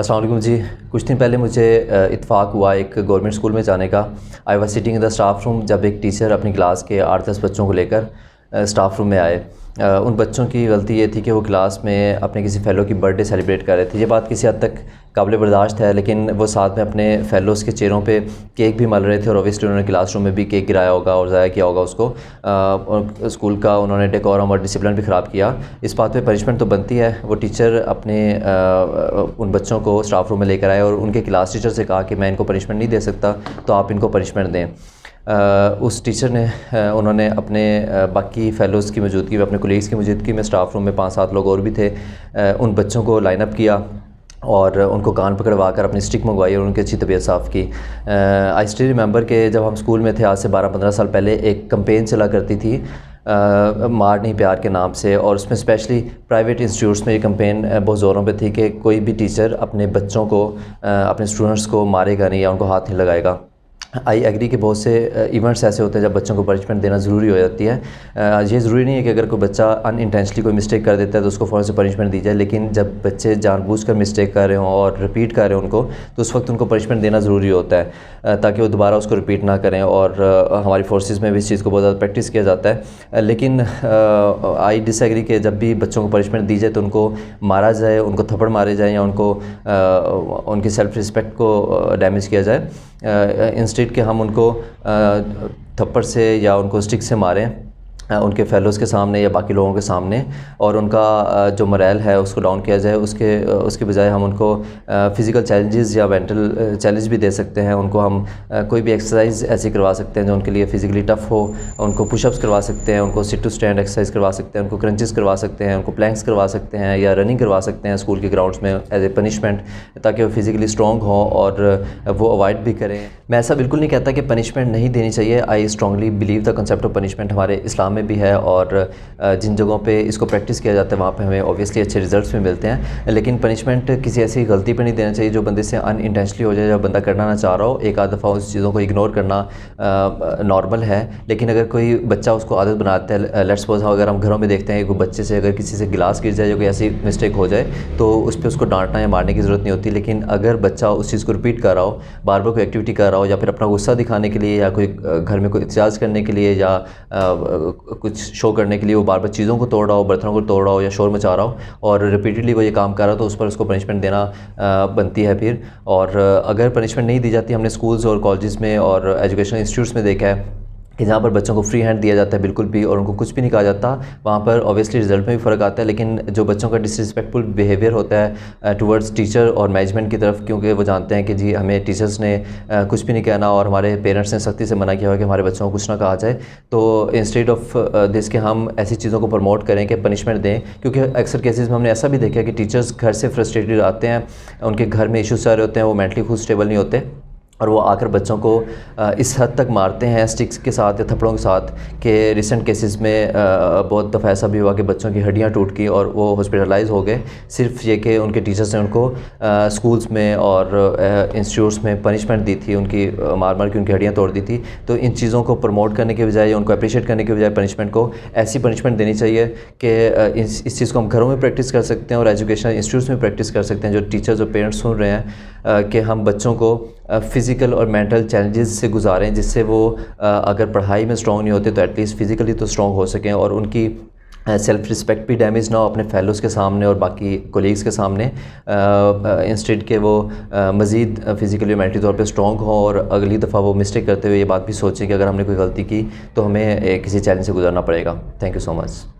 अस्सलाम वालेकुम जी। कुछ दिन पहले मुझे इत्तेफाक हुआ एक गवर्नमेंट स्कूल में जाने का। I was sitting in the staff room जब एक टीचर अपनी क्लास के 8-10 बच्चों को लेकर स्टाफ रूम में आए। उन बच्चों की गलती ये थी कि वो क्लास में अपने किसी फ़ेलो की बर्थडे सेलिब्रेट कर रहे थे। ये बात किसी हद तक काबिल बर्दाश्त है, लेकिन वो साथ में अपने फ़ेलोज़ के चेहरों पे केक भी मल रहे थे और ऑब्वियसली उन्होंने क्लासरूम में भी केक गिराया होगा और ज़ाया किया होगा उसको। और स्कूल का उन्होंने डेकोरम और डिसिप्लिन भी ख़राब किया। इस बात पे पनिशमेंट तो बनती है। वो टीचर अपने उन बच्चों को स्टाफ रूम में लेकर आए और उनके क्लास टीचर से कहा कि मैं इनको पनिशमेंट नहीं दे सकता, तो आप इनको पनिशमेंट दें। उस टीचर ने उन्होंने अपने बाकी फ़ेलोज़ की मौजूदगी में, अपने कोलीग्स की मौजूदगी में, स्टाफ रूम में 5-7 लोग और भी थे, उन बच्चों को लाइन अप किया और उनको कान पकड़वा कर अपनी स्टिक मंगवाई और उनकी अच्छी तबीयत साफ़ की। आई स्टिल रिमेंबर कि जब हम स्कूल में थे आज से 12-15 साल पहले एक कैंपेन चला करती थी मार नहीं प्यार के नाम से, और उसमें स्पेशली प्राइवेट इंस्टीट्यूट्स में ये कैंपेन बहुत ज़ोरों पे थी कि कोई भी टीचर अपने बच्चों को, अपने स्टूडेंट्स को मारेगा नहीं या उनको हाथ नहीं लगाएगा। आई एग्री कि बहुत से इवेंट्स ऐसे होते हैं जब बच्चों को पनिशमेंट देना ज़रूरी हो जाती है। ये ज़रूरी नहीं है कि अगर कोई बच्चा अनइंटेंशनली कोई मिस्टेक कर देता है तो उसको फ़ौरन से पनिशमेंट दी जाए, लेकिन जब बच्चे जानबूझकर मिस्टेक कर रहे हों और रिपीट कर रहे हों उनको, तो उस वक्त उनको पनिशमेंट देना ज़रूरी होता है ताकि वो दोबारा उसको रिपीट ना करें। और हमारी फोर्सेस में भी इस चीज़ को बहुत ज़्यादा प्रैक्टिस किया जाता है। लेकिन आई डिसएग्री कि जब भी बच्चों को पनिशमेंट दी जाए तो उनको मारा जाए, उनको थप्पड़ मारे जाएँ या उनको उनकी सेल्फ़ रिस्पेक्ट को डैमेज किया जाए। इंस्टेड कि हम उनको थप्पड़ से या उनको स्टिक से मारें उनके फ़ेलोज़ के सामने या बाकी लोगों के सामने, और उनका जो मोरल है उसको डाउन किया जाए, उसके बजाय हम उनको फ़िज़िकल चैलेंजेस या मेंटल चैलेंज भी दे सकते हैं। उनको हम कोई भी एक्सरसाइज ऐसी करवा सकते हैं जो उनके लिए फ़िज़िकली टफ़ हो। उनको पुशअप्स करवा सकते हैं, उनको सिट टू स्टैंड एक्सरसाइज करवा सकते हैं, उनको क्रंचेस करवा सकते हैं, उनको प्लैंक्स करवा सकते हैं या रनिंग करवा सकते हैं स्कूल के ग्राउंड्स में एज ए पनिशमेंट, ताकि वो फ़िज़िकली स्ट्रॉन्ग हों और वो अवॉइड भी करें। मैं ऐसा बिल्कुल नहीं कहता कि पनिशमेंट नहीं देनी चाहिए। I strongly believe the concept of punishment हमारे इस्लाम भी है, और जिन जगहों पे इसको प्रैक्टिस किया जाता है वहाँ पे हमें ऑब्वियसली अच्छे रिजल्ट्स भी मिलते हैं। लेकिन पनिशमेंट किसी ऐसी गलती पे नहीं देना चाहिए जो बंदे से अनइंटेंशनली हो जाए, जब बंदा करना ना चाह रहा हो। एक आध दफ़ा उस चीज़ों को इग्नोर करना नॉर्मल है, लेकिन अगर कोई बच्चा उसको आदत बनाता है, लेट्स सपोज अगर हम घरों में देखते हैं कि कोई बच्चे से अगर किसी से गिलास गिर जाए या कोई ऐसी मिस्टेक हो जाए तो उस पर उसको डांटना या मारने की ज़रूरत नहीं होती। लेकिन अगर बच्चा उस चीज़ को रिपीट कर रहा हो, बार बार कोई एक्टिविटी कर रहा हो, या फिर अपना गुस्सा दिखाने के लिए या कोई घर में कोई एहतजाज करने के लिए या कुछ शो करने के लिए वो बार बार चीज़ों को तोड़ रहा हो, बर्तनों को तोड़ रहा हो या शोर मचा रहा हो और रिपीटेडली वो ये काम कर रहा हो, तो उस पर उसको पनिशमेंट देना बनती है फिर। और अगर पनिशमेंट नहीं दी जाती, हमने स्कूल्स और कॉलेजेस में और एजुकेशनल इंस्टीट्यूट्स में देखा है कि जहाँ पर बच्चों को फ्री हैंड दिया जाता है बिल्कुल भी, और उनको कुछ भी नहीं कहा जाता, वहाँ पर ऑब्वियसली रिजल्ट में भी फ़र्क आता है। लेकिन जो बच्चों का डिसरिस्पेक्टफुल बिहेवियर होता है टुवर्ड्स टीचर और मैनेजमेंट की तरफ, क्योंकि वो जानते हैं कि जी हमें टीचर्स ने कुछ भी नहीं कहना और हमारे पेरेंट्स ने सख्ती से मना किया हुआ कि हमारे बच्चों को कुछ ना कहा जाए, तो इंस्टेड ऑफ दिस के हम ऐसी चीज़ों को प्रमोट करें कि पनिशमेंट दें। क्योंकि अक्सर केसेस में हमने ऐसा भी देखा कि टीचर्स घर से फ्रस्ट्रेटेड आते हैं, उनके घर में इशूज़ आ रहे होते हैं, वो मेंटली खुद स्टेबल नहीं होते, और वो आकर बच्चों को इस हद तक मारते हैं स्टिक्स के साथ या थप्पड़ों के साथ कि रिसेंट केसेस में बहुत दफ़ा ऐसा भी हुआ कि बच्चों की हड्डियां टूट गई और वो हॉस्पिटलाइज हो गए, सिर्फ ये कि उनके टीचर्स ने उनको स्कूल्स में और इंस्टीट्यूट्स में पनिशमेंट दी थी, उनकी मार मार के उनकी हड्डियां तोड़ दी थी। तो इन चीज़ों को प्रमोट करने के बजाय, उनको अप्रिशिएट करने के बजाय पनिशमेंट को ऐसी पनिशमेंट देनी चाहिए कि इस चीज़ को हम घरों में प्रैक्टिस कर सकते हैं और एजुकेशनल इंस्टीट्यूट्स में प्रैक्टिस कर सकते हैं। जो टीचर्स और पेरेंट्स सुन रहे हैं कि हम बच्चों को फ़िज़िकल और मेंटल चैलेंजेस से गुजारें, जिससे वो अगर पढ़ाई में स्ट्रॉन्ग नहीं होते तो एटलीस्ट फ़िज़िकली तो स्ट्रॉन्ग हो सकें और उनकी सेल्फ़ रिस्पेक्ट भी डैमेज ना हो अपने फ़ेलोज़ के सामने और बाकी कोलीग्स के सामने, इंस्टेड के वो मज़ीद फ़िज़िकली और मेंटली तौर पे स्ट्रॉन्ग हो और अगली दफ़ा वो मिस्टेक करते हुए ये बात भी सोचें कि अगर हमने कोई गलती की तो हमें किसी चैलेंज से गुजरना पड़ेगा। Thank you so much.